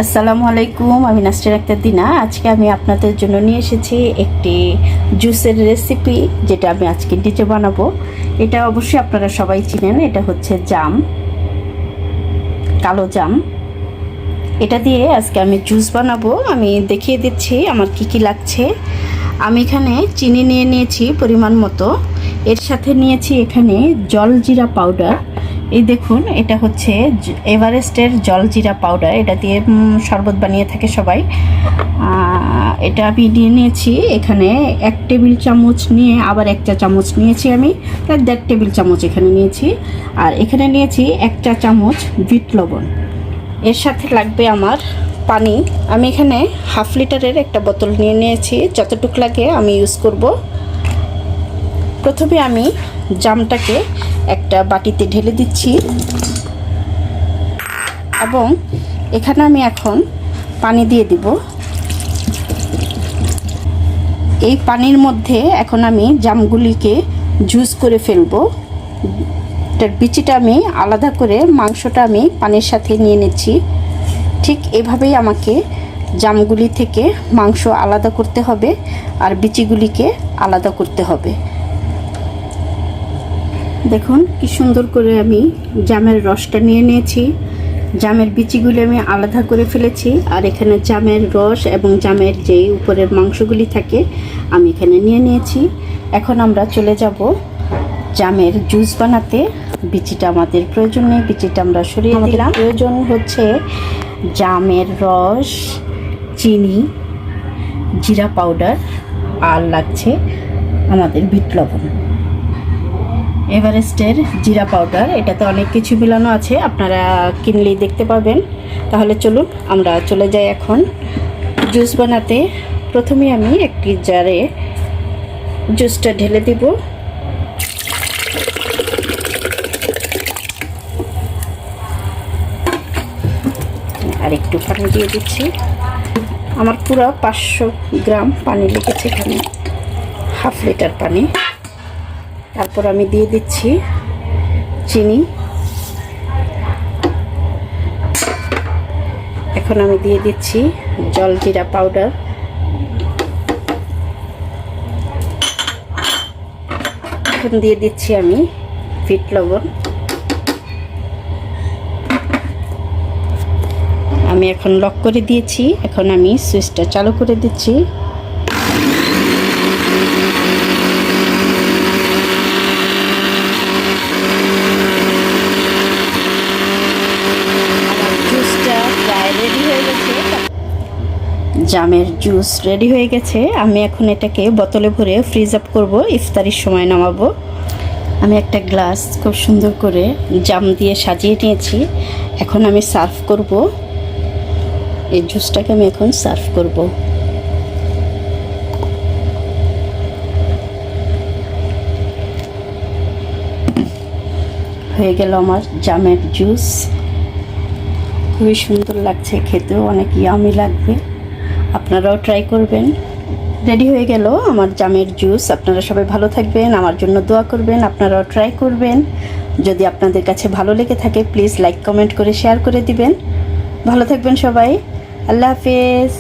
আসসালামু আলাইকুম, আমি নাসরিন আক্তার দিনা। আজকে আমি আপনাদের জন্য নিয়ে এসেছি একটি জুসের রেসিপি, যেটা আমি আজকে ডিজে বানাবো। এটা অবশ্যই আপনারা সবাই চিনেন, এটা হচ্ছে জাম, কালো জাম। এটা দিয়ে আজকে আমি জুস বানাবো। আমি দেখিয়ে দিচ্ছি আমার কি কি লাগছে। আমি এখানে চিনি নিয়ে নিয়েছি পরিমাণ মতো, এর সাথে নিয়েছি এখানে জলজিরা পাউডার। এই দেখুন, এটা হচ্ছে এভারেস্টের জলজিরা পাউডার, এটা দিয়ে শরবত বানিয়ে থাকে সবাই। এটা আমি নিয়ে নিয়েছি এখানে 1 টেবিল চামচ, নিয়ে আবার 1 চা চামচ নিয়েছি আমি, তার 1.5 টেবিল চামচ এখানে নিয়েছি। আর এখানে নিয়েছি 1 চা চামচ বিট লবণ। এর সাথে লাগবে আমার পানি। আমি এখানে 1/2 লিটারের একটা বোতল নিয়ে নিয়েছি, যতটুকু লাগে আমি ইউজ করব। প্রথমে আমি জামটাকে একটা বাটিতে ঢেলে দিচ্ছি এবং এখানে আমি এখন পানি দিয়ে দিব। এই পানির মধ্যে এখন আমি জামগুলিকে জুস করে ফেলবো। এটার বিচিটা আমি আলাদা করে, মাংসটা আমি পানির সাথে নিয়ে নিচ্ছি। ঠিক এভাবেই আমাকে জামগুলি থেকে মাংস আলাদা করতে হবে আর বিচিগুলিকে আলাদা করতে হবে। দেখুন কি সুন্দর করে আমি জামের রসটা নিয়ে নিয়েছি, জামের বিচিগুলি আমি আলাদা করে ফেলেছি। আর এখানে জামের রস এবং জামের যেই উপরের মাংসগুলি থাকে আমি এখানে নিয়ে নিয়েছি। এখন আমরা চলে যাব জামের জুস বানাতে। বিচিটা আমাদের প্রয়োজন নেই, বিচিটা আমরা সরিয়ে দিলাম। প্রয়োজন হচ্ছে জামের রস, চিনি, জিরা পাউডার, আর লাগছে আমাদের বিট লবণ। এভারেস্টের জিরা পাউডার, এটাতে অনেক কিছু মিলানো আছে, আপনারা কিনলেই দেখতে পাবেন। তাহলে চলুন আমরা চলে যাই এখন জুস বানাতে। প্রথমে আমি একটি জারে জুসটা ঢেলে দেব। আর একটু পানি দিয়ে দিচ্ছি। আমার পুরো 500 গ্রাম পানি লেগেছে এখানে, 1/2 লিটার পানি। তারপর আমি দিয়ে দিচ্ছি চিনি। এখন আমি দিয়ে দিচ্ছি জলজিরা পাউডার। এখন দিয়ে দিচ্ছি আমি বিট লবণ। আমি এখন লক করে দিয়েছি। এখন আমি সুইচটা চালু করে দিচ্ছি। জামের জুস রেডি হয়ে গেছে। আমি এখন এটাকে বোতলে ভরে ফ্রিজ আপ করব, ইফতারির সময় নামাবো। আমি একটা গ্লাস খুব সুন্দর করে জাম দিয়ে সাজিয়ে নিয়েছি। এখন আমি সার্ভ করব। এই জুসটাকে আমি এখন সার্ভ করব। হয়ে গেল আমার জামের জুস। খুবই সুন্দর লাগছে, খেতেও অনেক ইয়ামি লাগবে। আপনারাও ট্রাই করবেন। রেডি হয়ে গেল আমার জামের জুস। আপনারা সবাই ভালো থাকবেন, আমার জন্য দোয়া করবেন, আপনারাও ট্রাই করবেন। যদি আপনাদের কাছে ভালো লেগে থাকে প্লিজ লাইক কমেন্ট করে শেয়ার করে দিবেন। ভালো থাকবেন সবাই। আল্লাহ হাফেজ।